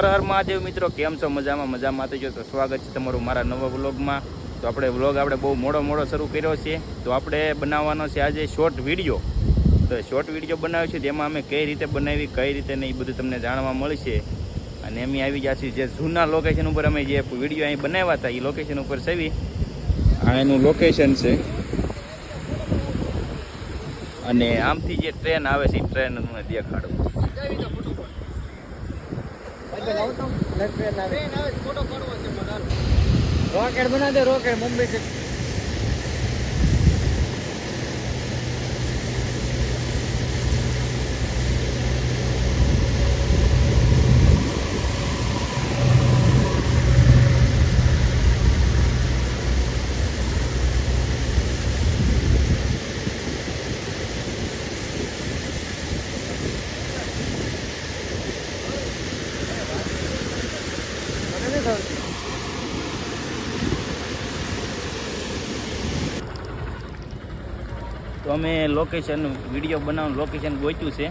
હર હર મહાદેવ મિત્રો, કેમ છો? મજામાં થઈ ગયો તો સ્વાગત છે તમારું મારા નવા વ્લોગમાં. તો આપણે વ્લોગ બહુ મોડો શરૂ કર્યો છે. તો આપણે બનાવવાનો છે આજે શોર્ટ વિડીયો. તો શોર્ટ વિડીયો બનાવ્યો છે જેમાં અમે કઈ રીતે બનાવી, કઈ રીતે નહીં, બધું તમને જાણવા મળશે. અને એમ આવી ગયા છીએ જે જૂના લોકેશન ઉપર અમે જે વિડીયો અહીં બનાવ્યા હતા એ લોકેશન ઉપર સેવી. આ એનું લોકેશન છે. અને આમથી જે ટ્રેન આવે છે એ ટ્રેન તમને દેખાડું. રોકેટ બના દે, રોકેટ મુંબઈ से તો અમે લોકેશન વિડીયો બનાવવાનું લોકેશન ગોત્યું છે.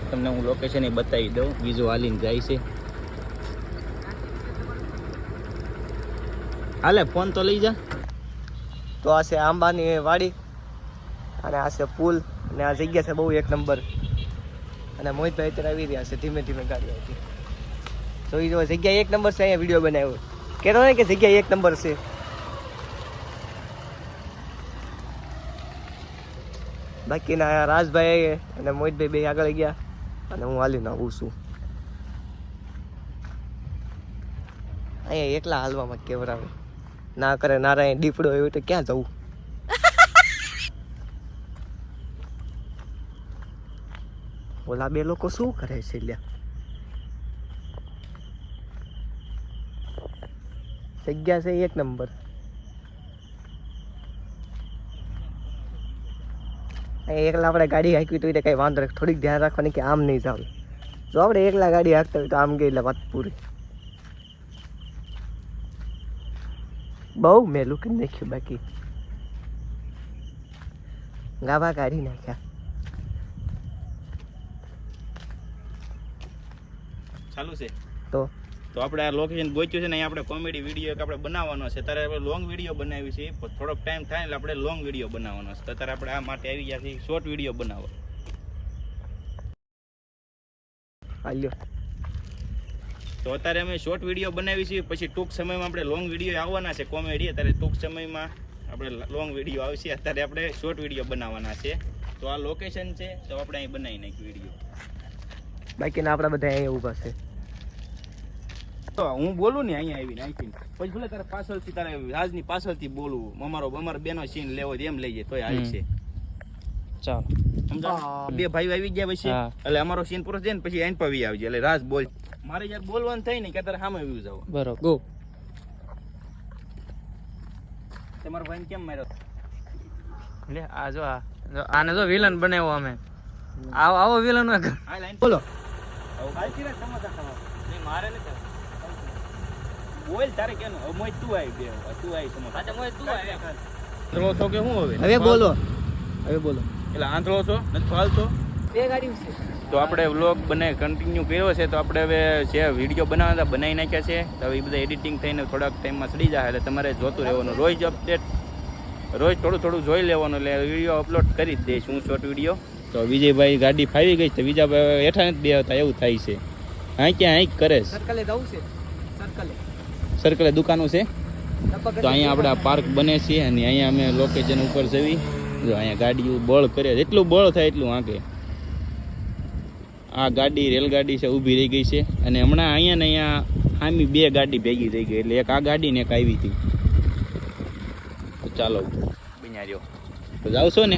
તમને હું લોકેશન એ બતાવી દઉં. બીજું હાલીને જાય છે. હાલે ફોન તો લઈ જા. તો આ છે આંબાની વાડી અને આ છે પુલ અને આ જગ્યા છે બહુ એક નંબર. અને મોહિતભાઈ અત્યારે આવી રહ્યા છે, ધીમે ધીમે ગાડી આવતી. તો એ જગ્યા એક નંબર છે. અહીંયા વિડીયો બનાવ્યો કહેતો ને કે જગ્યા એક નંબર છે. બાકીના રાજભાઈ અને મોહિતભાઈ બે આગળ ગયા અને હું હાલીને આવું છું. અહીંયા એકલા હાલવામાં કેવરાવે ના કરે નારાયણ દીપડો એવું તો ક્યાં જવું. ઓલા બે લોકો શું કરે છે લ્યા? જગ્યા છે એક નંબર. એકલા આપણે ગાડી હાંકવી તો કઈ વાંધો નહીં, થોડીક ધ્યાન રાખવાની કે આમ નહીં જાવ. જો આપણે એકલા ગાડી હાંકતા હોય તો આમ ગઈ એટલે વાત પૂરી. બહુ મેલું કરી નાખ્યું. બાકી ગાભા કાઢી નાખ્યા. ચાલુ છે તો આપણે આ લોકેશન ગોત્યું છે ને અહીંયા આપણે કોમેડી વિડીયો એક આપણે બનાવવાનો છે. ત્યારે આપણે લોંગ વિડીયો બનાવી છે. થોડોક ટાઈમ થાય એટલે આપણે લોંગ વિડીયો બનાવવાનો છે. ત્યારે આપણે આ માટે આવી ગયા છીએ શોર્ટ વિડીયો બનાવવા. હાલ્યો. તો અત્યારે અમે શોર્ટ વિડીયો બનાવી છીએ. પછી ટૂંક સમયમાં આપણે લોંગ વિડીયો આવવાના છે કોમેડી. અત્યારે ટૂંક સમયમાં આપણે લોંગ વિડીયો આવશે. અત્યારે આપણે શોર્ટ વિડીયો બનાવવાના છે. તો આ લોકેશન છે તો આપણે અહીં બનાવી નાખ્યું વિડીયો. બાકીના આપણા બધા અહીંયા ઊભા છે. તો હું બોલું ને અહીંયા આવીને અહીંથી પછી ભલે તારે પાછળથી તારે રાજની પાછળથી બોલવું. અમારો બેનો સીન લેવો એમ લઈ જાય તોય આવી છે. ચાલો સમજા. બે ભાઈઓ આવી ગયા પછી એટલે અમારો સીન પૂરો થાય ને પછી એન્ડ પર આવી જાય એટલે રાજ બોલ. મારે જયારે બોલવાનું થાય ને કે તારે સામે વ્યૂ જાવ. બરોબર ગો. તમારો ભાઈ કેમ માર્યો? લે આ જો આને જો વિલન બનાવ્યો અમે. આવો વિલન આ લાઈન બોલો. કાલથી સમજા ખાવા નહીં મારે નથી. બોલ તારે કેનું? હવે મોય તું આવી બે તું આવી સમજ. આજે મોય તું આવી આંધળો છો કે શું હવે બોલો. હવે બોલો. એટલે આંધળો છો નથી ફાલતો. બે ગાડી છે. તો આપણે વ્લોગ કન્ટિન્યુ કર્યો છે. તો આપણે હવે જે વિડીયો બનાવતા બનાવી નાખ્યા છે. તો હવે એ બધા એડિટિંગ થઈને થોડાક ટાઈમમાં ચડી જાય એટલે તમારે જોતું રહેવાનું. રોજ અપડેટ રોજ થોડું જોઈ લેવાનું એટલે વિડીયો અપલોડ કરી જ દઈશ હું શોર્ટ વિડીયો. તો વિજયભાઈ ગાડી ફાવી ગઈ છે. બીજા હેઠા નથી બે હતા એવું થાય છે. હા ક્યાં અહીં કરે છે સર્કલે જવું છે. સર્કલે દુકાનો છે. તો અહીંયા આપણે આ પાર્ક બને છે અને અહીંયા અમે લોકેશન ઉપર જવી. જો અહીંયા ગાડીઓ બળ કરે જેટલું બળ થાય એટલું આંકે. આ ગાડી રેલગાડી છે ઊભી રહી ગઈ છે. અને હમણાં અહીંયા ને અહીંયા આમી બે ગાડી ભેગી થઈ ગઈ એટલે એક આ ગાડી ને એક આવી હતી. તો ચાલો બન્યા રહ્યો. તો જાવ છો ને.